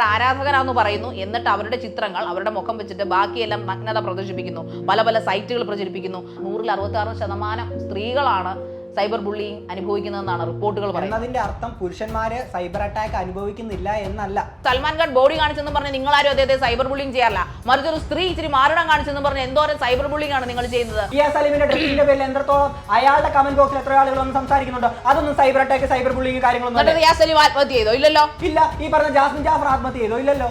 ആരാധകരാന്ന് പറയുന്നു. എന്നിട്ട് അവരുടെ ചിത്രങ്ങൾ അവരുടെ മുഖം വെച്ചിട്ട് ബാക്കിയെല്ലാം നഗ്നത പ്രദർശിപ്പിക്കുന്നു, പല പല സൈറ്റുകൾ പ്രചരിപ്പിക്കുന്നു. 166% സ്ത്രീകളാണ് സൈബർ ബുള്ളിങ് അനുഭവിക്കുന്നതെന്നാണ് റിപ്പോർട്ടുകൾ പറയുന്നത്. അതിന്റെ അർത്ഥം പുരുഷന്മാര് സൈബർ അറ്റാക്ക് അനുഭവിക്കുന്നില്ല എന്നല്ല. സൽമാൻ ഖാൻ ബോഡി കാണിച്ചെന്ന് പറഞ്ഞ് നിങ്ങളാരും അദ്ദേഹത്തെ സൈബർ ബുള്ളിങ് ചെയ്യാറില്ല. മറിച്ചൊരു സ്ത്രീ ഇച്ചിരി മാരണം കാണിച്ചെന്ന് പറഞ്ഞ് എന്തോരം സൈബർ ബുള്ളിങ് ആണ് നിങ്ങൾ ചെയ്യുന്നത്. സലീമിന്റെ ഡ്രസ്സിന്റെ പേരിൽ എത്രത്തോളം അയാളുടെ കമന്റ് ബോക്സിൽ എത്ര ആളുകൾ വന്ന് സംസാരിക്കുന്നുണ്ടോ? അതൊന്നും സൈബർ അറ്റാക്ക് സൈബർ ബുള്ളിങ് കാര്യങ്ങളൊന്നും. സലീം ആത്മഹത്യ ചെയ്തോ? ഇല്ലല്ലോ. ഇല്ല. ഈ പറഞ്ഞ ജാസ്മിൻ ജാഫർ ആത്മഹത്യ ചെയ്തോ? ഇല്ലല്ലോ.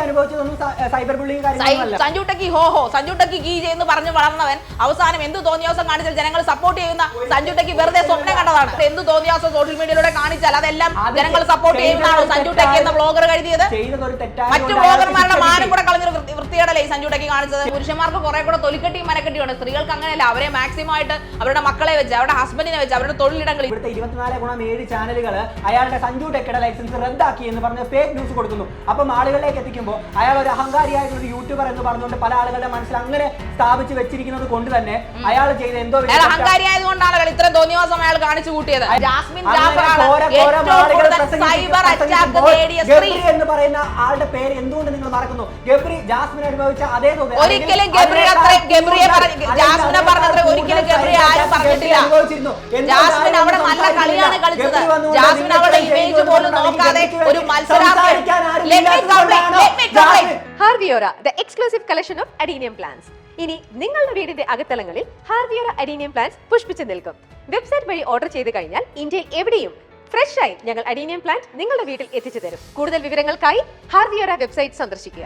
അനുഭവിച്ചതൊന്നും സൈബർ ബുള്ളിങ് കാര്യങ്ങളല്ല. സഞ്ജു ടെക്കി ഹോഹോ, സഞ്ജു ടെക്കി ഗീ എന്ന് പറഞ്ഞ് വളർന്നവൻ അവസാനം എന്ത് തോന്നിയാസം കാണിച്ചാൽ ജനങ്ങൾ സപ്പോർട്ട് ചെയ്യുന്ന സഞ്ജു ടെക്കി വെറുതെ സ്വപ്നം കണ്ടതാണ്. എന്ത് തോന്നിയാസോ സോഷ്യൽ മീഡിയയിലൂടെ കാണിച്ചാൽ അതെല്ലാം ജനങ്ങൾ സപ്പോർട്ട് ചെയ്യുന്നതാണോ സഞ്ജു ടെക്കി എന്ന ബ്ലോഗർ കരുതിയത്? മറ്റു ബ്ലോഗർമാരുടെ മാനം കൂടെ കളഞ്ഞൊരു വൃത്തികേടല്ലേ ഈ സഞ്ജു ടെക്കി കാണിച്ചത്. പുരുഷന്മാർക്ക് കുറെ കൂടെ തൊലിക്കെട്ടിയും മനക്കെട്ടിയുണ്ട്. സ്ത്രീകൾക്ക് അങ്ങനെയല്ല. അവരെ മാക്സിമം ആയിട്ട് അവരുടെ മക്കളെ വെച്ച്, അവരുടെ ഹസ്ബൻഡിനെ വെച്ച്, അവരുടെ തൊഴിലിടങ്ങളിൽ. ഇവിടുത്തെ 24/7 ചാനലുകൾ അയാളുടെ സഞ്ജു ടെക്കിയുടെ ലൈസൻസ് റദ്ദാക്കി എന്ന് പറഞ്ഞ് ഫേക്ക് ന്യൂസ് കൊടുക്കുന്നു. അപ്പം ആളുകളിലേക്ക് എത്തിക്കുമ്പോൾ അയാൾ ഒരു അഹങ്കാരിയായിട്ടുള്ള ഒരു യൂട്യൂബർ എന്ന് പറഞ്ഞുകൊണ്ട് പല ആളുകളുടെ മനസ്സിൽ അങ്ങനെ സ്ഥാപിച്ച് വെച്ചിരിക്കുന്നത് കൊണ്ട് തന്നെ അയാൾ ചെയ്ത എന്തോ അഹങ്കാരിയായതുകൊണ്ടാണ് ഇത്രയും തോന്നിവാസം അയാൾ കാണിച്ചു കൂട്ടിയത്. ജാസ്മിൻ ജാഫറാണ് സൈബർ അറ്റാക്ക് നേടിയ സ്ത്രീ എന്ന് പറയുന്ന ആളുടെ പേര് എന്തുകൊണ്ട് നിങ്ങൾ മറക്കുന്നു? ഗബ്രി ജാസ്മിൻ അനുഭവിച്ച അതേ തോന്നി. ഒരിക്കലും ഗബ്രിയെ ജാസ്മിനെ പറഞ്ഞത്ര ഒരിക്കലും ഗബ്രി ആരും പറഞ്ഞിട്ടില്ല. ജാസ്മിൻ അവിടെ നല്ല കളിയാണ് കളിച്ചത്. ജാസ്മിൻ അവിടെ ഇമേജ് പോലും നോക്കാതെ ഒരു ഹാർവിയോറ, the exclusive collection of adenium plants. ഇനി നിങ്ങളുടെ വീടിന്റെ അകത്തളങ്ങളിൽ ഹാർവിയോറ അഡീനിയം പ്ലാന്റ്സ് പുഷ്പിച്ചു നിൽക്കും. വെബ്സൈറ്റ് വഴി ഓർഡർ ചെയ്ത് കഴിഞ്ഞാൽ ഇന്ത്യയിൽ എവിടെയും ഫ്രഷ് ആയി ഞങ്ങൾ അഡീനിയം പ്ലാന്റ് നിങ്ങളുടെ വീട്ടിൽ എത്തിച്ചു തരും. കൂടുതൽ വിവരങ്ങൾക്കായി ഹാർവിയോറ വെബ്സൈറ്റ് സന്ദർശിക്കുക.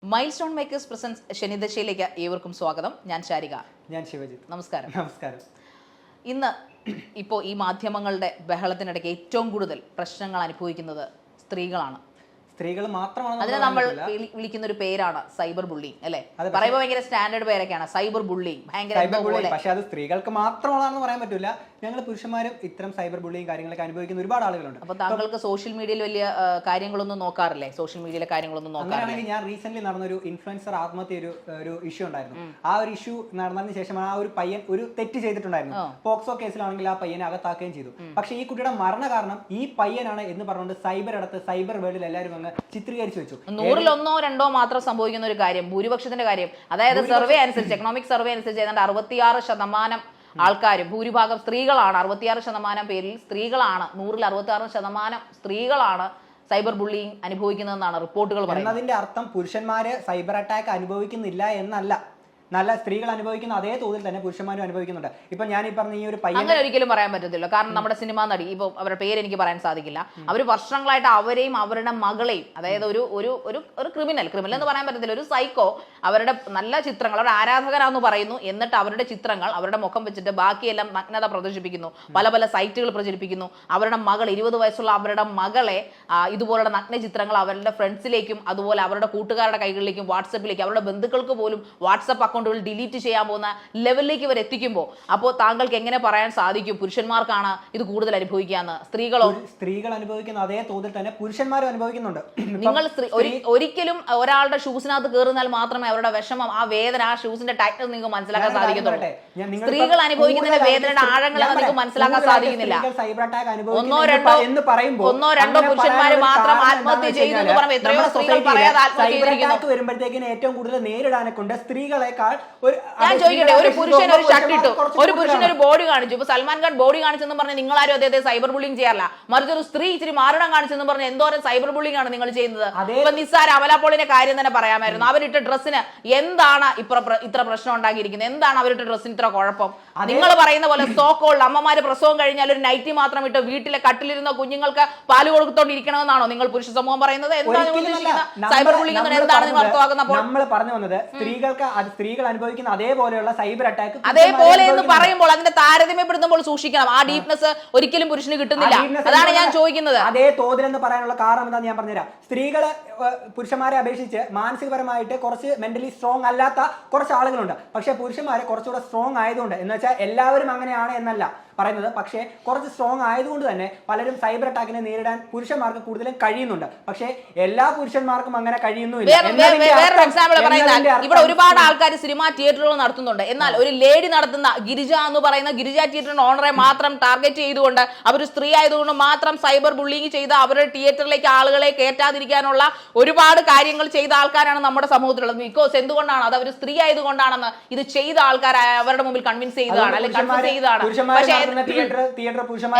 മൈൽ സ്റ്റോൺ മേക്കേഴ്സ് പ്രസൻസ് ശനിദശയിലേക്ക് ഏവർക്കും സ്വാഗതം. ഞാൻ ശാരിക. ഞാൻ ശിവജിത്ത്. നമസ്കാരം. നമസ്കാരം. ഇന്ന് ഇപ്പോൾ ഈ മാധ്യമങ്ങളുടെ ബഹളത്തിനിടയ്ക്ക് ഏറ്റവും കൂടുതൽ പ്രശ്നങ്ങൾ അനുഭവിക്കുന്നത് സ്ത്രീകളാണ്. സ്ത്രീകൾ മാത്രമാണ്. അതിനെ നമ്മൾ വിളിക്കുന്ന ഒരു പേരാണ് സൈബർ ബുള്ളിങ്, അല്ലെ? പറയുമ്പോൾ ഭയങ്കര സ്റ്റാൻഡേർഡ് പേരൊക്കെയാണ് സൈബർ ബുള്ളിങ്. പക്ഷെ അത് സ്ത്രീകൾക്ക് മാത്രമാണെന്ന് പറയാൻ പറ്റില്ല. ഞങ്ങൾ പുരുഷന്മാരും ഇത്തരം സൈബർ ബുള്ളിങ് കാര്യങ്ങളൊക്കെ അനുഭവിക്കുന്ന ഒരുപാട് ആളുകളുണ്ട്. അപ്പൊ താങ്കൾക്ക് സോഷ്യൽ മീഡിയയിൽ വലിയ കാര്യങ്ങളൊന്നും നോക്കാറില്ലേ? സോഷ്യൽ മീഡിയയിലെ കാര്യങ്ങളൊന്നും നോക്കാറില്ല? ഞാൻ റീസെന്റ് നടന്നൊരു ഇൻഫ്ലുവൻസർ ആത്മഹത്യ ഒരു ഇഷ്യൂ ഉണ്ടായിരുന്നു. ആ ഒരു ഇഷ്യൂ നടന്നതിന് ശേഷം ആ ഒരു പയ്യൻ ഒരു തെറ്റ് ചെയ്തിട്ടുണ്ടായിരുന്നു. പോക്സോ കേസിലാണെങ്കിൽ ആ പയ്യനെ അകത്താക്കുകയും ചെയ്തു. പക്ഷെ ഈ കുട്ടിയുടെ മരണ കാരണം ഈ പയ്യനാണ് എന്ന് പറഞ്ഞുകൊണ്ട് സൈബർ വേൾഡിൽ എല്ലാവരും അങ്ങ് ചിത്രീകരിച്ചു വെച്ചു. 100-2 മാത്രം സംഭവിക്കുന്ന ഒരു കാര്യം, ഭൂരിപക്ഷത്തിന്റെ കാര്യം. അതായത് സർവേ അനുസരിച്ച്, എക്കണോമിക് സർവേ അനുസരിച്ച് ഏതാണ്ട് 66% ആൾക്കാരും, ഭൂരിഭാഗം സ്ത്രീകളാണ്. 66% പേരിൽ സ്ത്രീകളാണ്. 100-66% സ്ത്രീകളാണ് സൈബർ ബുള്ളിങ് അനുഭവിക്കുന്നതെന്നാണ് റിപ്പോർട്ടുകൾ പറയുന്നത്. അതിന്റെ അർത്ഥം പുരുഷന്മാര് സൈബർ അറ്റാക്ക് അനുഭവിക്കുന്നില്ല എന്നല്ല. നല്ല സ്ത്രീകൾ അനുഭവിക്കുന്ന അതേ തോതിൽ തന്നെ പുരുഷന്മാരും അനുഭവിക്കുന്നുണ്ട്. ഇപ്പൊ ഞാൻ ഈ പറഞ്ഞ ഈ ഒരു പയ്യൻ അങ്ങനെ ഒരിക്കലും പറയാൻ പറ്റത്തില്ല. കാരണം നമ്മുടെ സിനിമാ നടി, ഇപ്പൊ അവരുടെ പേര് എനിക്ക് പറയാൻ സാധിക്കില്ല, അവർ വർഷങ്ങളായിട്ട് അവരെയും അവരുടെ മകളെയും, അതായത് ഒരു ഒരു ഒരു ക്രിമിനൽ എന്ന് പറയാൻ പറ്റത്തില്ല, ഒരു സൈക്കോ, അവരുടെ നല്ല ചിത്രങ്ങൾ, അവരുടെ ആരാധകരാന്ന് പറയുന്നു. എന്നിട്ട് അവരുടെ ചിത്രങ്ങൾ അവരുടെ മുഖം വെച്ചിട്ട് ബാക്കിയെല്ലാം നഗ്നത പ്രദർശിപ്പിക്കുന്നു, പല പല സൈറ്റുകൾ പ്രചരിപ്പിക്കുന്നു. അവരുടെ മകൾ, 20 വയസ്സുള്ള അവരുടെ മകളെ ഇതുപോലുള്ള നഗ്ന ചിത്രങ്ങൾ അവരുടെ ഫ്രണ്ട്സിലേക്കും അതുപോലെ അവരുടെ കൂട്ടുകാരുടെ കൈകളിലേക്കും വാട്സപ്പിലേക്കും അവരുടെ ബന്ധുക്കൾക്ക് പോലും വാട്സപ്പ് അക്കൗണ്ടുകൾ ഡിലീറ്റ് ചെയ്യാൻ പോകുന്ന ലെവലിലേക്ക് ഇവർ എത്തിക്കുമ്പോൾ അപ്പോൾ താങ്കൾക്ക് എങ്ങനെ പറയാൻ സാധിക്കും പുരുഷന്മാർക്കാണ് ഇത് കൂടുതൽ അനുഭവിക്കാന്ന്? സ്ത്രീകൾ അനുഭവിക്കുന്ന അതേ തോതിൽ തന്നെ പുരുഷന്മാരും അനുഭവിക്കുന്നുണ്ട്. നിങ്ങൾ ഒരിക്കലും ഒരാളുടെ ഷൂസിനകത്ത് കയറുന്നാൽ മാത്രമേ അവരുടെ വിഷമം, ആ വേദന, ആ ഷൂസിന്റെ ടൈറ്റ്നസ് നിങ്ങൾക്ക് മനസ്സിലാക്കാൻ സാധിക്കുന്നുള്ളൂ. സ്ത്രീകൾ അനുഭവിക്കുന്ന വേദനയുടെ ആഴങ്ങൾ നിങ്ങൾക്ക് മനസ്സിലാക്കാൻ സാധിക്കുന്നില്ല. ഒന്നോ രണ്ടോ പുരുഷന്മാർ മാത്രം ആത്മഹത്യ ചെയ്യുന്നു എന്ന് പറയുമ്പോൾ എത്രയോ സ്ത്രീകൾ പറയാതെ ആത്മഹത്യ ചെയ്തിരിക്കുന്നു. വരുമ്പോഴത്തേക്കിന് ഏറ്റവും കൂടുതൽ നേരിടാനെ കൊണ്ട് സ്ത്രീകളെക്കാൾ ഞാൻ ചോദിക്കട്ടെ, ഒരു പുരുഷൻ ഒരു ഷർട്ട് ഇട്ടു, ഒരു പുരുഷൻ ഒരു ബോഡി കാണിച്ചു. ഇപ്പൊ സൽമാൻ ഖാൻ ബോഡി കാണിച്ചെന്ന് പറഞ്ഞ് നിങ്ങളാരും അദ്ദേഹത്തെ സൈബർ ബുള്ളിങ് ചെയ്യാറില്ല. മറിച്ചൊരു സ്ത്രീ ഇച്ചിരി മാരണം കാണിച്ചെന്ന് പറഞ്ഞ് എന്തോരം സൈബർ ബുള്ളിങ് ആണ് നിങ്ങൾ ചെയ്യുന്നത്. ഇപ്പൊ നിസ്സാര അമലാപോളിന്റെ കാര്യം തന്നെ പറയാമായിരുന്നു. അവരിട്ട ഡ്രസ്സിന് എന്താണ് ഇത്ര പ്രശ്നം ഉണ്ടാക്കിയിരിക്കുന്നത്? എന്താണ് അവരിട്ട ഡ്രസ്സിന് ഇത്ര കുഴപ്പം? നിങ്ങൾ പറയുന്ന പോലെ സോക്കോൾഡ് അമ്മമാര് പ്രസവം കഴിഞ്ഞാൽ ഒരു നൈറ്റി മാത്രം ഇട്ട് വീട്ടിലെ കട്ടിലിരുന്ന കുഞ്ഞുങ്ങൾക്ക് പാല് കൊടുത്തോണ്ടിരിക്കണമെന്നാണോ നിങ്ങൾ പുരുഷ സമൂഹം പറയുന്നത്? എന്താണ് സൈബർ ബുള്ളിങ്? എന്താണ് നിങ്ങൾ അർത്ഥമാക്കുന്നത്? നമ്മൾ പറഞ്ഞു വന്നത് സ്ത്രീകൾ സ്ത്രീകൾ അനുഭവിക്കുന്ന അതേപോലെയുള്ള സൈബർ അറ്റാക്ക് അതേപോലെ എന്ന് പറയുമ്പോൾ അതിന്റെ താരതമ്യപ്പെടുത്തുമ്പോൾ സൂക്ഷിക്കണം. ആ ഡീപ്നെസ് ഒരിക്കലും പുരുഷന് കിട്ടുന്നില്ല. അതാണ് ഞാൻ ചോദിക്കുന്നത്. അതേ തോതിലെന്ന് പറയാനുള്ള കാരണം എന്താണെന്ന് ഞാൻ പറഞ്ഞുതരാം. സ്ത്രീകള് പുരുഷന്മാരെ അപേക്ഷിച്ച് മാനസികപരമായിട്ട് കുറച്ച് മെന്റലി സ്ട്രോങ് അല്ലാത്ത കുറച്ച് ആളുകളുണ്ട്. പക്ഷെ പുരുഷന്മാരെ കുറച്ചുകൂടെ സ്ട്രോങ് ആയതുകൊണ്ട്, എന്ന് വെച്ചാൽ എല്ലാവരും അങ്ങനെയാണ് എന്നല്ല പറയുന്നത്, പക്ഷേ കുറച്ച് സ്ട്രോങ് ആയതുകൊണ്ട് തന്നെ പലരും സൈബർ അറ്റാക്കിനെ നേരിടാൻ പുരുഷന്മാർക്ക് കൂടുതലും കഴിയുന്നുണ്ട്. പക്ഷേ എല്ലാ പുരുഷന്മാർക്കും അങ്ങനെ കഴിയുന്നില്ല. വേറൊരു എക്സാമ്പിൾ പറയുന്നത്, ഇവിടെ ഒരുപാട് ആൾക്കാർ സിനിമാ തിയേറ്ററുകൾ നടത്തുന്നുണ്ട്. എന്നാൽ ഒരു ലേഡി നടത്തുന്ന ഗിരിജ എന്ന് പറയുന്ന ഗിരിജ തിയേറ്ററിന്റെ ഓണറെ മാത്രം ടാർഗറ്റ് ചെയ്തുകൊണ്ട്, അവർ സ്ത്രീ ആയതുകൊണ്ട് മാത്രം സൈബർ ബുള്ളിങ് ചെയ്ത് അവരുടെ തിയേറ്ററിലേക്ക് ആളുകളെ കയറ്റാതിരിക്കാനുള്ള ഒരുപാട് കാര്യങ്ങൾ ചെയ്ത ആൾക്കാരാണ് നമ്മുടെ സമൂഹത്തിലുള്ളത്. ബിക്കോസ് എന്തുകൊണ്ടാണ് അത്? അവർ സ്ത്രീ ആയതുകൊണ്ടാണെന്ന് ഇത് ചെയ്ത ആൾക്കാർ അവരുടെ മുമ്പിൽ കൺവിൻസ് ചെയ്തതാണ്, അല്ലെങ്കിൽ കൺവിൻസ് ചെയ്തതാണ്. പക്ഷേ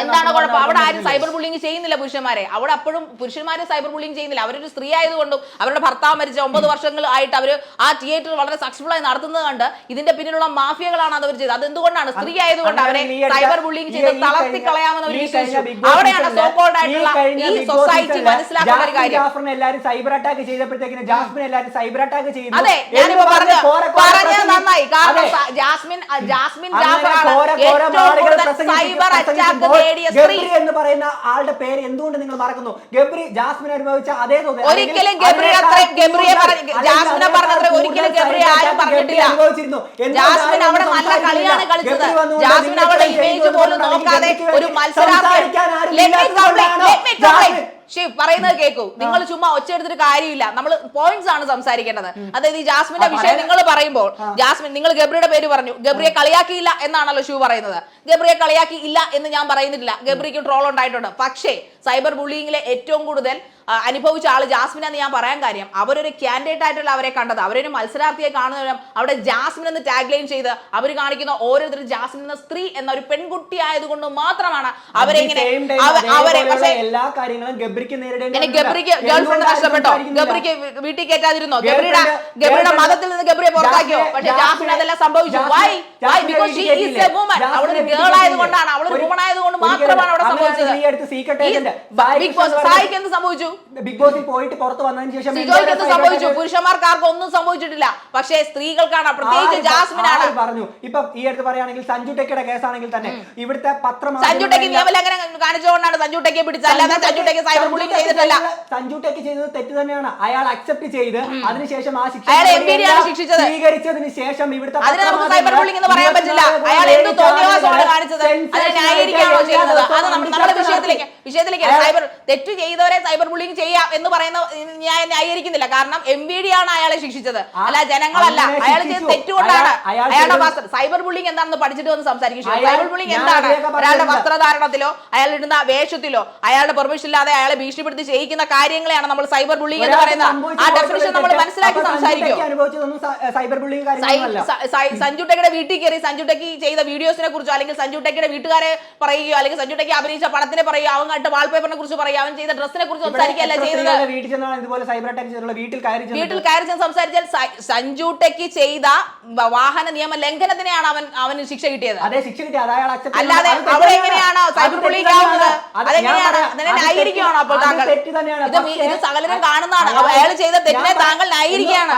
എന്താണ് കുഴപ്പം? അവിടെ ആരും സൈബർ ബുള്ളിങ് ചെയ്യുന്നില്ല പുരുഷന്മാരെ. അവിടെ അപ്പോഴും പുരുഷന്മാരെ സൈബർ ബുള്ളിങ് ചെയ്യുന്നില്ല. അവരൊരു സ്ത്രീ ആയതുകൊണ്ടും അവരുടെ ഭർത്താവ് മരിച്ച 9 വർഷങ്ങളായിട്ട് അവർ ആ തിയേറ്റർ വളരെ സക്സസ്ഫുൾ ആയി നടത്തുന്നത് കണ്ട് ഇതിന്റെ പിന്നിലുള്ള മാഫിയകളാണ് അത് അവർ ചെയ്തത്. അതെന്തുകൊണ്ടാണ്? സ്ത്രീ ആയതുകൊണ്ട് അവരെ സൈബർ ബുള്ളിങ് ചെയ്ത് തളർത്തി കളയാമെന്ന് അവർ വിശ്വസിച്ചു. അവിടെയാണ് സോ കോൾഡ് ആയിട്ടുള്ള ഈ സൊസൈറ്റി മനസ്സിലാക്കേണ്ട ഒരു കാര്യം. എല്ലാവരും സൈബർ അറ്റാക്ക് ചെയ്തപ്പോഴത്തേക്കിന് ജാസ്മിൻ എല്ലാവരും സൈബർ അറ്റാക്ക് ചെയ്തു. അതെ, ഞാനിപ്പോ പറഞ്ഞത് നന്നായി. കാരണം ജാസ്മിൻ ജാഫറാണ് ഏറ്റവും കൂടുതൽ സൈബർ അറ്റാക്ക് നേടിയ സ്ത്രീ എന്ന് പറയുന്ന ആളുടെ പേര് എന്തുകൊണ്ട് നിങ്ങൾ മറക്കുന്നു? ഗബ്രി ജാസ്മിൻ അനുഭവിച്ച അതേ തോന്നി. ഒരിക്കലും ജാസ്മിനെ പറഞ്ഞത്ര ഒരിക്കലും ഗബ്രി ആരും പറഞ്ഞിട്ടില്ല. ജാസ്മിൻ അവിടെ നല്ല കളിയാണ് കളിച്ചത്. ജാസ്മിൻ അവിടെ ഇമേജ് പോലും നോക്കാതെ ഒരു മത്സരാർത്ഥി ഷിവ് പറയുന്നത് കേൾക്കൂ. നിങ്ങൾ ചുമ്മാ ഒച്ച എടുത്തിട്ട് കാര്യമില്ല. നമ്മൾ പോയിന്റ്സ് ആണ് സംസാരിക്കേണ്ടത്. അതായത് ഈ ജാസ്മിന്റെ വിഷയം നിങ്ങൾ പറയുമ്പോൾ, ജാസ്മിൻ നിങ്ങൾ ഗബ്രിയുടെ പേര് പറഞ്ഞു, ഗബ്രിയെ കളിയാക്കിയില്ല എന്നാണല്ലോ ഷിവ് പറയുന്നത്. ഗബ്രിയെ കളിയാക്കി ഇല്ല എന്ന് ഞാൻ പറയുന്നില്ല. ഗബ്രിക്ക് ട്രോൾ ഉണ്ടായിട്ടുണ്ട്. പക്ഷേ സൈബർ ബുള്ളിങ്ങിലെ ഏറ്റവും കൂടുതൽ അനുഭവിച്ച ആള് ജാസ്മിൻ എന്ന് ഞാൻ പറയാൻ കാര്യം, അവരൊരു കാൻഡിഡേറ്റ് ആയിട്ടുള്ള അവരെ കണ്ടത്, അവരൊരു മത്സരാർത്ഥിയെ കാണുന്നവരും അവിടെ ജാസ്മിൻ എന്ന് ടാഗ് ലൈൻ ചെയ്ത് അവർ കാണിക്കുന്ന ഓരോരുത്തരും ജാസ്മിൻ എന്ന സ്ത്രീ എന്ന ഒരു പെൺകുട്ടി ആയതുകൊണ്ട് മാത്രമാണ് അവരെ ഇങ്ങനെ എല്ലാ കാര്യങ്ങളും ഗബ്രിക്ക് ഗബ്രിക്ക് ഗേൾഫ്രണ്ട് നഷ്ടപ്പെട്ടോ? ഗബ്രിക്ക് വീട്ടിൽ കയറ്റാതിരുന്നോ? ഗബ്രിയുടെ മതത്തിൽ നിന്ന് ഗബ്രിയെ പുറത്താക്കിയോ? പക്ഷെ ജാസ്മിൻ അതെല്ലാം സംഭവിച്ചു. Why? Because she is a woman. അവളൊരു ഗേൾ ആയതുകൊണ്ടാണ്, അവളൊരു വുമൺ ആയതുകൊണ്ട് മാത്രമാണ് അവിടെ സംഭവിച്ചത്. ബിഗ് ബോസ് സായിക്ക് എന്ത് സംഭവിച്ചു? ബിഗ് ബോസിൽ പോയിട്ട് പുറത്ത് വന്നതിന് ശേഷം സംഭവിച്ചു. പുരുഷന്മാർക്ക് ആർക്കും ഒന്നും സംഭവിച്ചിട്ടില്ല. പക്ഷേ സ്ത്രീകൾക്കാണ്, പ്രത്യേകിച്ച് ജാസ്മിനാണ്. പറഞ്ഞു. ഇപ്പൊ ഈ അടുത്ത് പറയുകയാണെങ്കിൽ സഞ്ജു ടെക്കിയുടെ കേസാണെങ്കിൽ തന്നെ ഇവിടുത്തെ പത്രം സഞ്ജു ടെക്കി നിയമലംഘനം കാണിച്ചുകൊണ്ടാണ് സഞ്ജു ടെക്കിയെ പിടിച്ചത്. അല്ലാതെ സഞ്ജു ടെക്കി സൈബർ ബുള്ളിങ് ചെയ്തിട്ടില്ല. സഞ്ജു ടെക്കി ചെയ്തത് തെറ്റ് തന്നെയാണ്. അയാൾ അക്സെപ്റ്റ് ചെയ്ത് അതിനുശേഷം ആ ശിക്ഷ ശിക്ഷിച്ചത് സ്വീകരിച്ചതിന് ശേഷം ഇവിടുത്തെ അതിന് നമുക്ക് സൈബർ ബുള്ളിങ് എന്ന് പറയാൻ പറ്റില്ല. അയാൾ എന്ത് തോന്നിയവാസമാണ് കാണിച്ചത്? അതിനെ ന്യായീകരിക്കുകയാണോ ചെയ്യുന്നത്? അത് നമ്മുടെ വിഷയത്തിലേക്ക് സൈബർ തെറ്റ് ചെയ്തവരെ സൈബർ ബുള്ളിങ് ചെയ്യാം എന്ന് പറയുന്ന ഞാൻ ന്യായീകരിക്കുന്നില്ല. കാരണം MVD ആണ് അയാളെ ശിക്ഷിച്ചത്, അല്ല ജനങ്ങളല്ല. അയാൾ ചെയ്ത തെറ്റുകൊണ്ടാണ്. അയാളുടെ സൈബർ ബുള്ളിങ് എന്താണെന്ന് പഠിച്ചിട്ട് വന്ന് സംസാരിക്കും. സൈബർ ബുള്ളിങ് എന്താണ്? ഒരാളുടെ വസ്ത്രധാരണത്തിലോ അയാൾ ഇടുന്ന വേഷത്തിലോ അയാളുടെ പെർമിഷൻ ഇല്ലാതെ അയാളെ ഭീഷണിപ്പെടുത്തി ചെയ്യിക്കുന്ന കാര്യങ്ങളെയാണ് നമ്മൾ സൈബർ ബുള്ളിങ് എന്ന് പറയുന്നത്. ആ ഡെഫിനിഷൻ നമ്മൾ മനസ്സിലാക്കി സംസാരിക്കും. സഞ്ജു ടെക്കിയുടെ വീട്ടിൽ കയറി സഞ്ജു ടെക്കി ചെയ്ത വീഡിയോസിനെ കുറിച്ചോ, അല്ലെങ്കിൽ സഞ്ജു ടെക്കിയുടെ വീട്ടുകാരെ പറയുകയോ, അല്ലെങ്കിൽ സഞ്ജു ടെക്കി അഭിനയിച്ച പടത്തിനെ പറയുകയോ, അവൻ കണ്ട വാൾപേപ്പറിനെ കുറിച്ച് പറയുക, അവൻ ചെയ്ത ഡ്രസ്സിനെ കുറിച്ച് സംസാരിക്കുകയല്ല ചെയ്തത്. വീട്ടിൽ കയറി ചെന്ന് സംസാരിച്ചാൽ സഞ്ജു ടെക്കി ചെയ്ത വാഹന നിയമ ലംഘനത്തിനെയാണ് അവന് ശിക്ഷ കിട്ടിയത്. അല്ലാതെ അവിടെ എങ്ങനെയാണ് സൈബർ ബുള്ളിങ് ആവുന്നത്? അതെങ്ങനെയാണ്? അതിനെ ന്യായീകരിക്കുകയാണോ അപ്പോൾ താങ്കൾ? ഇത് സകലരും കാണുന്നതാണ്. അയാൾ ചെയ്ത തെറ്റിനെ താങ്കൾ ന്യായീകരിക്കുകയാണ്.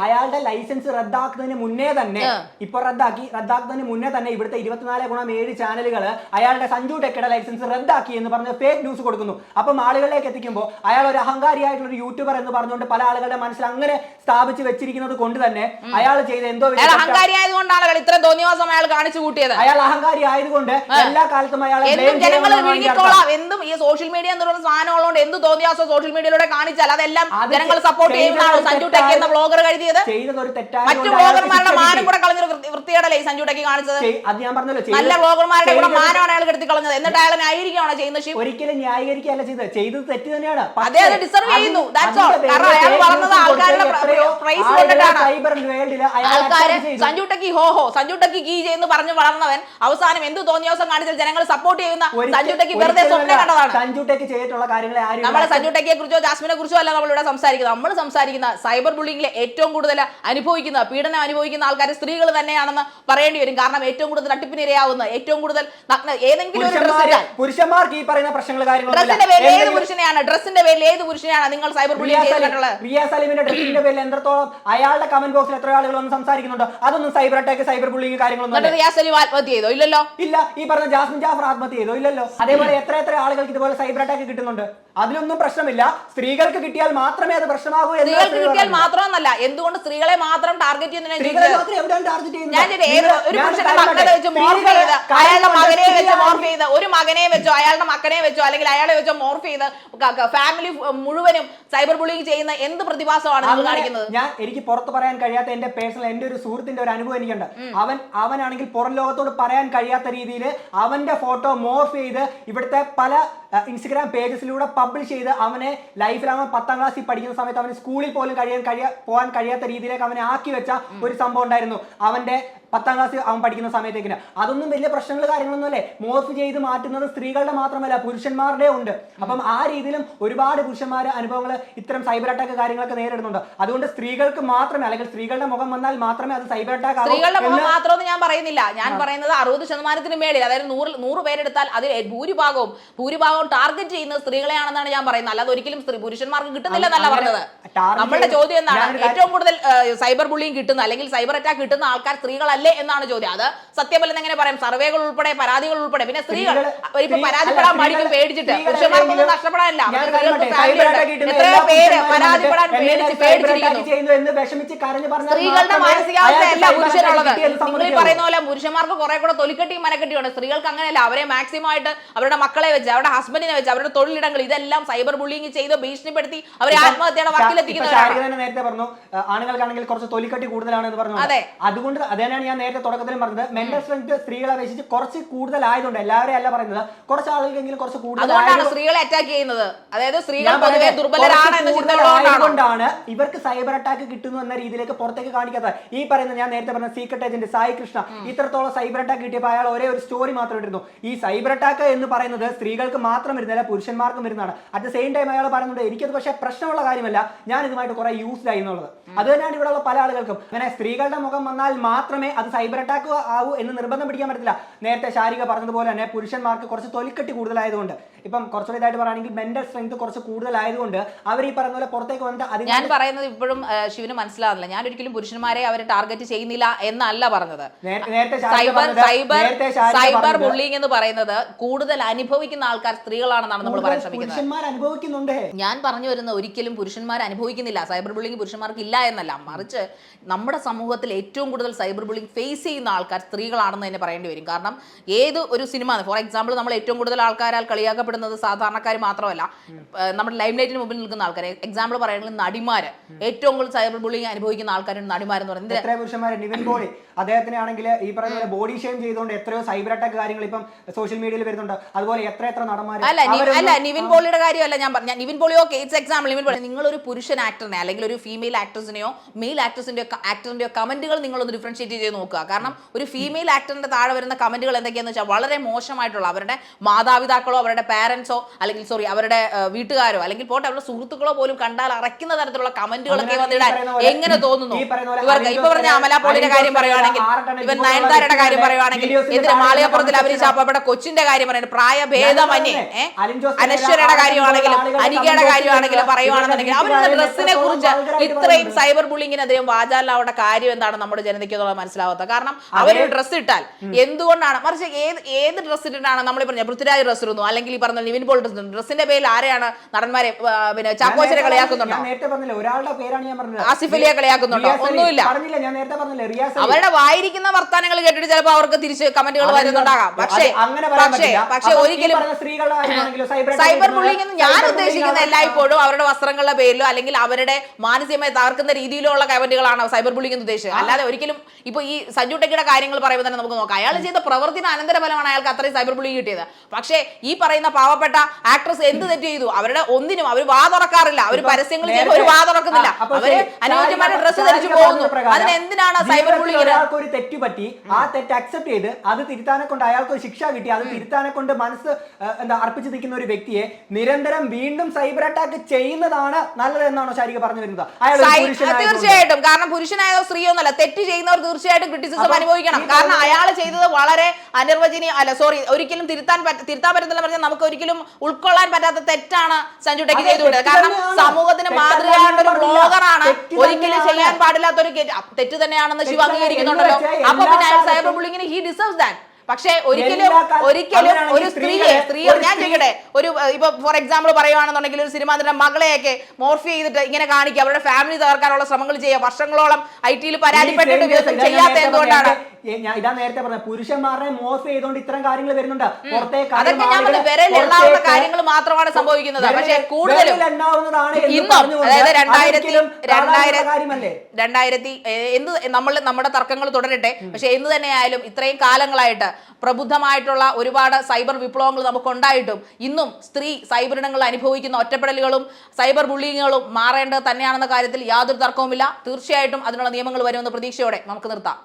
അയാളുടെ ലൈസൻസ് റദ്ദാക്കുന്നതിന് മുന്നേ തന്നെ, ഇപ്പൊ റദ്ദാക്കുന്നതിന് മുന്നേ തന്നെ ഇവിടുത്തെ 24/7 ചാനലുകൾ അയാളുടെ സഞ്ജു ടെക്കിയുടെ ലൈസൻസ് റദ്ദാക്കി എന്ന് പറഞ്ഞ് ഫേക്ക് ന്യൂസ് കൊടുക്കുന്നു. അപ്പം ആളുകളിലേക്ക് എത്തിക്കുമ്പോൾ അയാൾ ഒരു അഹങ്കാരിയായിട്ടുള്ള ഒരു യൂട്യൂബർ എന്ന് പറഞ്ഞുകൊണ്ട് പല ആളുകളുടെ മനസ്സിൽ അങ്ങനെ സ്ഥാപിച്ച് വെച്ചിരിക്കുന്നത് കൊണ്ട് തന്നെ അയാൾ ചെയ്ത എന്തോ അഹങ്കാരി ആയതുകൊണ്ടാണ് ഇത്ര തോന്നിയവാസം അയാൾ കാണിച്ചു കൂട്ടിയത്. അയാൾ അഹങ്കാരി ആയതുകൊണ്ട് എല്ലാ കാലത്തും അയാളെ എന്തും ഈ സോഷ്യൽ മീഡിയ എന്ന് പറയുന്ന സാധനമുള്ളതുകൊണ്ട് എന്ത് തോന്നിയാസോ സോഷ്യൽ മീഡിയയിലൂടെ കാണിച്ചാൽ അതെല്ലാം ജനങ്ങൾ സപ്പോർട്ട് ചെയ്യുന്നതാണോ സഞ്ജു ടെക്കി എന്ന ബ്ലോഗർ കരുതിയത്? മറ്റു ബ്ലോഗർമാരുടെ മാനം കൂടെ കളഞ്ഞൊരു വൃത്തികേടല്ലേ ഈ സഞ്ജു ടെക്കി കാണിച്ചത്? നല്ല ബ്ലോഗർമാരുടെ കൂടെ മാനമാണ് അയാൾ കെടുത്തി കളഞ്ഞത്. എന്നിട്ട് അയാൾ ന്യായീകരിക്കുകയാണോ ചെയ്യുന്നത്? ഒരിക്കലും ന്യായീകരിക്കുകയല്ല ചെയ്തത് തെറ്റ് തന്നെയാണ്. അതേ അത് ഡിസർവ് ചെയ്യുന്നു. That's all. കാരണം അയാൾ വളർന്നത് ആൾക്കാരുടെ പ്രൈസ് കൊണ്ടിട്ടാണ്. ആൾക്കാര് സഞ്ജു ടെക്കി ഹോഹോ സഞ്ജു ടെക്കി കീ എന്ന് പറഞ്ഞ് വളർന്നവൻ അവസാനം എന്ത് തോന്നിയവസം കാണിച്ചാൽ ജനങ്ങൾ സപ്പോർട്ട് ചെയ്യുന്ന സഞ്ജു ടെക്കി വെറുതെ സ്വപ്നം കണ്ടതാണ്. സഞ്ജു ടെക്കി ചെയ്തിട്ടുള്ള കാര്യങ്ങളെ നമ്മൾ സഞ്ജു ടെക്കിയെ കുറിച്ചോ ജാസ്മിനെ കുറിച്ചോ അല്ല നമ്മൾ ഇവിടെ സംസാരിക്കുന്നത്. നമ്മൾ സംസാരിക്കുന്ന സൈബർ ബുള്ളിങ്ങിലെ ഏറ്റവും കൂടുതൽ അനുഭവിക്കുന്ന പീഡനം അനുഭവിക്കുന്ന ആൾക്കാർ സ്ത്രീകൾ തന്നെയാണെന്ന് പറയേണ്ടി വരും. കാരണം ഏറ്റവും കൂടുതൽ തട്ടിപ്പിനിരയാവുന്ന, ഏറ്റവും കൂടുതൽ ഏതെങ്കിലും ഒരു പുരുഷന്മാർക്ക് ഈ പറയുന്ന പ്രശ്നങ്ങൾ കാര്യങ്ങൾ പേരിൽ ഏത് പുരുഷനെയാണ്, ഡ്രസ്സിന്റെ പേരിൽ ഏത് പുരുഷനെയാണ് നിങ്ങൾ സൈബർ ബുള്ളിങ് ചെയ്തിട്ടുള്ളത്? റിയാസ് സലീമിന്റെ ഡ്രസ്സിന്റെ പേരിൽ എത്രത്തോളം അയാളുടെ കമന്റ് ബോക്സിൽ എത്ര ആളുകൾ വന്ന് സംസാരിക്കുന്നുണ്ടോ? അതൊന്നും സൈബർ അറ്റാക്ക്, സൈബർ ബുള്ളിങ് കാര്യങ്ങളൊന്നും റിയാസ് സലീം ആത്മഹത്യ ചെയ്തോ? ഇല്ലല്ലോ. ഇല്ല. ഈ പറഞ്ഞ ജാസ്മിൻ ജാഫർ ആത്മഹത്യ ചെയ്തോ? ഇല്ലല്ലോ. അതേപോലെ എത്ര ആളുകൾക്ക് ഇതുപോലെ സൈബർ അറ്റാക്ക് കിട്ടുന്നുണ്ട്. അതിലൊന്നും പ്രശ്നമില്ല. സ്ത്രീകൾക്ക് കിട്ടിയാൽ മാത്രമേ അത് പ്രശ്നമാകൂ. സ്ത്രീകൾക്ക് കിട്ടിയാൽ മാത്രമെന്നല്ല, എന്തുകൊണ്ട് സ്ത്രീകളെ മാത്രം ടാർഗറ്റ് ചെയ്യുന്നതിനെ ഒരു പുരുഷന്റെ മക്കളെ വെച്ച് മോർഫ് ചെയ്ത്, അയാളുടെ മകനെ വെച്ച് മോർഫ് ചെയ്ത്, ഒരു മകനെ വെച്ചോ അയാളുടെ മക്കനെ വെച്ചോ അല്ലെങ്കിൽ അയാളെ വെച്ചോ മോർഫ് ചെയ്ത് ഫാമിലി മുഴുവനും സൈബർ ബുള്ളിങ് ചെയ്യുന്ന എന്ത് പ്രതിഭാസമാണ് നിങ്ങൾ കാണിക്കുന്നത്? എനിക്ക് പുറത്ത് പറയാൻ കഴിയാത്ത എന്റെ പേഴ്സണൽ എന്റെ ഒരു സുഹൃത്തിന്റെ ഒരു അനുഭവം എനിക്കുണ്ട്. അവനാണെങ്കിൽ പുറം ലോകത്തോട് പറയാൻ കഴിയാത്ത രീതിയിൽ അവന്റെ ഫോട്ടോ മോർഫ് ചെയ്ത് ഇവിടുത്തെ പല ഇൻസ്റ്റഗ്രാം പേജസിലൂടെ പബ്ലിഷ് ചെയ്ത് അവനെ ലൈഫിൽ അവൻ 10ാം ക്ലാസ്സിൽ പഠിക്കുന്ന സമയത്ത് അവന് സ്കൂളിൽ പോലും പോകാൻ കഴിയാത്ത രീതിയിലേക്ക് അവനെ ആക്കി വെച്ച ഒരു സംഭവം ഉണ്ടായിരുന്നു. അവന്റെ 10ാം ക്ലാസ്സിൽ അവൻ പഠിക്കുന്ന സമയത്തേക്കിന് അതൊന്നും വലിയ പ്രശ്നങ്ങൾ കാര്യങ്ങളൊന്നും അല്ലേ. മോർഫ് ചെയ്ത് മാറ്റുന്നത് സ്ത്രീകളുടെ മാത്രമല്ല പുരുഷന്മാരുടെ ഉണ്ട്. അപ്പം ആ രീതിയിലും ഒരുപാട് പുരുഷന്മാരുടെ അനുഭവങ്ങൾ ഇത്തരം സൈബർ അറ്റാക്ക് കാര്യങ്ങളൊക്കെ നേരിടുന്നുണ്ട്. അതുകൊണ്ട് സ്ത്രീകൾക്ക് മാത്രമേ അല്ലെങ്കിൽ സ്ത്രീകളുടെ മുഖം വന്നാൽ മാത്രമേ അത് സൈബർ അറ്റാക്ക് ആകൂ. സ്ത്രീകളുടെ മുഖം മാത്രമെന്ന് ഞാൻ പറയുന്നില്ല. ഞാൻ പറയുന്നത് 60% മേളിൽ, അതായത് 100 പേരെടുത്താൽ അതിൽ ഭൂരിഭാഗവും ടാർഗറ്റ് ചെയ്യുന്നത് സ്ത്രീകളെയാണെന്നാണ് ഞാൻ പറയുന്നത്. അല്ലാതെ ഒരിക്കലും പുരുഷന്മാർക്ക് കിട്ടുന്നില്ല എന്നല്ല പറഞ്ഞത്. നമ്മുടെ ചോദ്യം എന്താണ്? ഏറ്റവും കൂടുതൽ സൈബർ ബുള്ളിങ് കിട്ടുന്ന അല്ലെങ്കിൽ സൈബർ അറ്റാക്ക് കിട്ടുന്ന ആൾക്കാർ സ്ത്രീകളല്ലേ എന്നാണ് ചോദ്യം. അത് സത്യമല്ലെന്ന് എങ്ങനെ പറയാം? സർവേകൾ ഉൾപ്പെടെ, പരാതികൾ ഉൾപ്പെടെ. പിന്നെ സ്ത്രീകൾ ഇപ്പൊ പരാതിപ്പെടാൻ മടിക്കും പേടിച്ചിട്ട്. പുരുഷന്മാർക്കൊന്നും നഷ്ടപ്പെടാനില്ല. എത്രയോ പേര് പരാതിപ്പെടാൻ സ്ത്രീകളുടെ മാനസികാവസ്ഥയല്ല പുരുഷനുള്ളത്. നിങ്ങൾ പറയുന്ന പോലെ പുരുഷന്മാർക്ക് കുറെ കൂടെ തൊലിക്കെട്ടിയും മനക്കെട്ടിയുണ്ട്. സ്ത്രീകൾക്ക് അങ്ങനെയല്ല. അവരെ മാക്സിമം ആയിട്ട് അവരുടെ മക്കളെ വെച്ച്, അവരുടെ ഹസ്ബൻഡിനെ വെച്ച്, അവരുടെ തൊഴിലിടങ്ങൾ ഇതെല്ലാം സൈബർ ബുള്ളിങ് ചെയ്ത് ഭീഷണിപ്പെടുത്തി അവരെ ആത്മഹത്യയുടെ വക്കിലെത്തിക്കുന്നവരാണ്. നേരത്തെ പറഞ്ഞു ആണുങ്ങൾക്കാണെങ്കിൽ കുറച്ച് തൊലിക്കട്ടി കൂടുതലാണെന്ന് പറഞ്ഞു. അതുകൊണ്ട് അതന്നെയാണ് ഞാൻ നേരത്തെ തുടക്കത്തിലും പറഞ്ഞത്. മെന്റൽ സ്ട്രെങ്ത് സ്ത്രീകളെ അപേക്ഷിച്ച് കുറച്ച് കൂടുതലായതുകൊണ്ട്, എല്ലാവരെയും അല്ല പറയുന്നത്, കുറച്ച് ആളുകൾക്കെങ്കിലും കുറച്ച് കൂടുതലാണ് സ്ത്രീകളെ അറ്റാക്ക് ചെയ്യുന്നത്. അതായത് സ്ത്രീകൾ പൊതുവെ ദുർബലരാണ് എന്ന ചിന്തകൊണ്ടാണ് ഇവർക്ക് സൈബർ അറ്റാക്ക് കിട്ടുന്നു എന്ന രീതിയിലേക്ക് പുറത്തേക്ക് കാണിക്കാത്തത്. ഈ പറയുന്ന ഞാൻ നേരത്തെ പറഞ്ഞ സീക്രട്ട് ഏജന്റ് സായി കൃഷ്ണ ഇത്രത്തോളം സൈബർ അറ്റാക്ക് കിട്ടിയപ്പോൾ അയാൾ ഒരേ ഒരു സ്റ്റോറി മാത്രം ഇട്ടിരുന്നു. ഈ സൈബർ അറ്റാക്ക് എന്ന് പറയുന്നത് സ്ത്രീകൾക്ക് മാത്രം വരുന്നില്ല, പുരുഷന്മാർക്കും വരുന്നതാണ്. അറ്റ് ദ സെയിം ടൈം അയാൾ പറയുന്നുണ്ട് എനിക്കത് പക്ഷേ പ്രശ്നമുള്ള കാര്യമല്ല, ഞാൻ ഇതുമായിട്ട് കുറെ യൂസ്ഡ് ആയി എന്നുള്ളത്. അത് തന്നെയാണ് ഇവിടെയുള്ള പല ആളുകൾക്കും. അങ്ങനെ സ്ത്രീകളുടെ മുഖം വന്നാൽ മാത്രമേ അത് സൈബർ അറ്റാക്ക് ആവൂ എന്ന് നിർബന്ധം പിടിക്കാൻ പറ്റില്ല. നേരത്തെ ശാരിക പറഞ്ഞതുപോലെ തന്നെ പുരുഷന്മാർക്ക് കുറച്ച് തൊലിക്കെട്ടി കൂടുതലായതുകൊണ്ട്, ഇപ്പം കുറച്ചുകൂടി ഇതായിട്ട് പറയുകയാണെങ്കിൽ മെന്റൽ സ്ട്രെങ്ത് കുറച്ച് കൂടുതലായതുകൊണ്ട് അവർ ഈ പറയുന്ന പോലെ പുറത്തേക്ക് വന്നിട്ട് ഞാൻ പറയുന്നത് ഇപ്പോഴും ശിവന് മനസ്സിലാവുന്നില്ല. ഞാൻ ഒരിക്കലും പുരുഷന്മാരെ അവരെ ടാർഗറ്റ് ചെയ്യുന്നില്ല എന്നല്ല പറഞ്ഞത്. സൈബർ ബുള്ളിങ് എന്ന് പറയുന്നത് കൂടുതൽ അനുഭവിക്കുന്ന ആൾക്കാർ സ്ത്രീകളാണെന്നാണ് നമ്മൾ പറയാൻ ശ്രമിക്കുന്നത്. ഞാൻ പറഞ്ഞു വരുന്നത് ഒരിക്കലും പുരുഷന്മാർ അനുഭവിക്കുന്നില്ല. സൈബർ ബുള്ളിങ് പുരുഷന്മാർക്ക് ഇല്ല എന്നല്ല, മറിച്ച് നമ്മുടെ സമൂഹത്തിൽ ഏറ്റവും കൂടുതൽ സൈബർ ബുള്ളിങ് ഫേസ് ചെയ്യുന്ന ആൾക്കാർ സ്ത്രീകളാണെന്ന് തന്നെ പറയേണ്ടി വരും. കാരണം ഏത് ഒരു സിനിമ, ഫോർ എക്സാമ്പിൾ, നമ്മൾ ഏറ്റവും കൂടുതൽ ആൾക്കാരാൽ കളിയാക്കപ്പെടുന്നത് സാധാരണക്കാർ മാത്രമല്ല, നമ്മുടെ ലൈം ലൈറ്റിന് മുമ്പിൽ നിൽക്കുന്ന ആൾക്കാർ. എക്സാമ്പിൾ പറയുകയാണെങ്കിൽ നടിമാര് ഏറ്റവും കൂടുതൽ സൈബർ ബുള്ളിങ് അനുഭവിക്കുന്ന ആൾക്കാരാണ് നടിമാരെന്ന് പറയുന്നത്. എത്രയോ പുരുഷന്മാര്, നിവിൻ പോളി അദ്ദേഹത്തിനെ ആണെങ്കിൽ ഈ പറയുന്ന പോലെ ബോഡി ഷെയിം ചെയ്തുകൊണ്ട് എത്രയോ സൈബർ അറ്റാക്ക് കാര്യങ്ങൾ ഇപ്പം സോഷ്യൽ മീഡിയയിൽ വരുന്നുണ്ട്. അതുപോലെ എത്ര നടന്മാർ. അല്ല നിവിൻ പോളിയുടെ കാര്യമല്ല ഞാൻ പറഞ്ഞ. Nivin Pauly okay, it's example. Nivin Pauly, നിങ്ങളൊരു പുരുഷൻ ആക്ടറിനെ അല്ലെങ്കിൽ ഒരു ഫീമെയിൽ ആക്ട്രസിനെയോ മെയിൽ ആക്ടറിന്റെയോ കമന്റുകൾ നിങ്ങളൊന്ന് ഡിഫറൻഷിയേറ്റ് ചെയ്ത് നോക്കുക. കാരണം ഒരു ഫീമെയിൽ ആക്ടറിന്റെ താഴെ വരുന്ന കമന്റുകൾ എന്തൊക്കെയാന്ന് വെച്ചാൽ വളരെ മോശമായിട്ടുള്ള, അവരുടെ മാതാപിതാക്കളോ അവരുടെ പാരന്റ്സോ അല്ലെങ്കിൽ അവരുടെ വീട്ടുകാരോ അല്ലെങ്കിൽ പോട്ടെ അവരുടെ സുഹൃത്തുക്കളോ പോലും കണ്ടാൽ അറയ്ക്കുന്ന തരത്തിലുള്ള കമന്റുകളൊക്കെ വന്നിടാൻ എങ്ങനെ തോന്നുന്നു ഇവർക്ക്? ഇപ്പൊ പറഞ്ഞ അമലാപോളിന്റെ കാര്യം പറയുവാണെങ്കിൽ, ഇവൻ നയൻതാരയുടെ കാര്യം പറയുവാണെങ്കിൽ, എന്തിനാ മാളികപ്പുറത്തിൽ അവര് ചാപ്പയുടെ കൊച്ചിന്റെ കാര്യം പറയുന്നത്, പ്രായഭേദമന്യേ അനശ്വരയുടെ കാര്യമാണെങ്കിലും അനികയുടെ കാര്യമാണെങ്കിലും പറയുവാണെന്നുണ്ടെങ്കിൽ അവരുടെ ഡ്രസ്സിനെ കുറിച്ച് ഇത്രയും സൈബർ ബുള്ളിങ്ങിനെതിരെ വാചാലാവേണ്ട കാര്യം എന്താണ് നമ്മുടെ ജനതയ്ക്കുള്ളത് മനസ്സിലാവാത്തത്. കാരണം അവരൊരു ഡ്രസ്സ് ഇട്ടാൽ എന്തുകൊണ്ടാണ്, മറിച്ച് ഏത് ഡ്രസ്സ് ഇട്ടിട്ടാണ് നമ്മൾ പറഞ്ഞ പൃഥ്വിരാജ് ഡ്രസ്സ് ഇടുന്നു അല്ലെങ്കിൽ ഈ പറഞ്ഞ നിവിൻ പോൾ ഡ്രസ്സ്, ഡ്രസ്സിന്റെ പേരിൽ ആരെയാണ് നടന്മാരെ പിന്നെ ചാക്കോച്ചനെ കളിയാക്കുന്നുണ്ടോ? ആസിഫ് അലിയെ കളിയാക്കുന്നുണ്ടോ? ഒന്നുമില്ല. അവരുടെ വായിരിക്കുന്ന വർത്താനങ്ങൾ കേട്ടിട്ട് ചിലപ്പോൾ അവർക്ക് തിരിച്ച് കമന്റുകൾ വരുന്നുണ്ടാകാം. പക്ഷേ ഒരിക്കലും സൈബർ ബുള്ളിങ് എന്ന് ഞാൻ ഉദ്ദേശിക്കുന്ന എല്ലായ്പ്പോഴും അവരുടെ വസ്ത്രങ്ങളുടെ പേരിലോ അല്ലെങ്കിൽ അവരുടെ മാനസികമായി തകർക്കുന്ന രീതിയിലോ ഉള്ള കമന്റുകളാണ് സൈബർ ബുള്ളിങ് എന്ന് ഉദ്ദേശിച്ചത്. അല്ലാതെ ഒരിക്കലും ഇപ്പൊ ഈ സഞ്ജു ടെക്കിയുടെ കാര്യങ്ങൾ പറയുമ്പോൾ തന്നെ നമുക്ക് നോക്കാം. അയാൾ ചെയ്ത പ്രവൃത്തിയുടെ അനന്തരഫലമാണ് അയാൾക്ക് അത്രയും സൈബർ ബുള്ളിങ് കിട്ടിയത്. പക്ഷേ ഈ പറയുന്ന പാവപ്പെട്ട ആക്ട്രസ് എന്ത് തെറ്റ് ചെയ്തു? അവരുടെ ഒന്നിനും അവർ വാ തുറക്കാറില്ല. അവർ പരസ്യങ്ങൾ ചെയ്യുമ്പോൾ ഒരു വാ തുറക്കുന്നില്ല. അവര് അനുയോജ്യമായ ഡ്രസ്സ് ധരിച്ചു പോകുന്നു. അതിനെന്തിനാണ് സൈബർ ബുള്ളിങ്? ഒരാൾക്ക് ഒരു തെറ്റ് പറ്റി, ആ തെറ്റ് അക്സെപ്റ്റ് ചെയ്ത് അത് തിരുത്താനെ കൊണ്ട് അയാൾക്ക് ഒരു ശിക്ഷ കിട്ടി, അത് തിരുത്താനെ കൊണ്ട് മനസ്സ് എന്താ അർപ്പിച്ച് നിൽക്കുന്ന ഒരു വ്യക്തിയെ നിരന്തരം വീണ്ടും സൈബർ അറ്റാക്ക് ചെയ്യുന്നതാണ് നല്ലതെന്നാണോ ശാരിക പറഞ്ഞു വരുന്നത്? അയാൾ ഒരു പുരുഷനായതുകൊണ്ട്. തീർച്ചയായിട്ടും, കാരണം പുരുഷനായതോ സ്ത്രീയോ എന്നല്ല, തെറ്റ് ചെയ്യുന്നവർ തീർച്ചയായിട്ടും ക്രിറ്റിസിസം അനുഭവിക്കണം. കാരണം അയാൾ ചെയ്തത് വളരെ അനിർവചനീയ ഒരിക്കലും തിരുത്താൻ പറ്റുന്നില്ല പറഞ്ഞാൽ നമുക്ക് ഒരിക്കലും ഉൾക്കൊള്ളാൻ പറ്റാത്ത തെറ്റാണ് സഞ്ജു ടെക്കി ചെയ്തുകൊണ്ടത്. കാരണം സമൂഹത്തിന് മാതൃകയായ ഒരു ബ്ലോഗറാണ്, ഒരിക്കലും ചെയ്യാൻ പാടില്ലാത്തൊരു തെറ്റ് തന്നെയാണെന്ന് ശിവ അംഗീകരിക്കുന്നുണ്ടല്ലോ. അപ്പൊ പിന്നെ അയാൾ സൈബർ ബുള്ളിങ്ങിന് ഹി ഡിസേർവ്സ് ദാറ്റ്. പക്ഷേ ഒരിക്കലും ഒരു സ്ത്രീയെ ഞാൻ ചെയ്യട്ടെ, ഒരു ഇപ്പൊ ഫോർ എക്സാമ്പിൾ പറയുവാണെന്നുണ്ടെങ്കിൽ ഒരു സിനിമാ നടന്റെ മകളെയൊക്കെ മോർഫ് ചെയ്തിട്ട് ഇങ്ങനെ കാണിക്കുക, അവരുടെ ഫാമിലി തകർക്കാനുള്ള ശ്രമങ്ങൾ ചെയ്യുക, വർഷങ്ങളോളം IT പരാതിപ്പെട്ടിട്ട് ചെയ്യാത്ത എന്തുകൊണ്ടാണ്? ഇതാ നേരത്തെ പറഞ്ഞ പുരുഷന്മാരെ മോർഫ് ചെയ്തുകൊണ്ട് ഇത്തരം കാര്യങ്ങൾ വരുന്നുണ്ട്. അതൊക്കെ ഞാൻ വിരലിലെണ്ണാവുന്ന കാര്യങ്ങൾ മാത്രമാണ് സംഭവിക്കുന്നത്. പക്ഷേ കൂടുതലും ഇന്നും, അതായത് 2000 നമ്മുടെ തർക്കങ്ങൾ തുടരട്ടെ. പക്ഷെ എന്ത് തന്നെയായാലും ഇത്രയും കാലങ്ങളായിട്ട് പ്രബുദ്ധമായിട്ടുള്ള ഒരുപാട് സൈബർ വിപ്ലവങ്ങൾ നമുക്കുണ്ടായിട്ടും ഇന്നും സ്ത്രീ സൈബർ ഇടങ്ങൾ അനുഭവിക്കുന്ന ഒറ്റപ്പെടലുകളും സൈബർ ബുള്ളിങ്ങുകളും മാറേണ്ടത് തന്നെയാണെന്ന കാര്യത്തിൽ യാതൊരു തർക്കവുമില്ല. തീർച്ചയായിട്ടും അതിനുള്ള നിയമങ്ങൾ വരുമെന്ന പ്രതീക്ഷയോടെ നമുക്ക് നിർത്താം.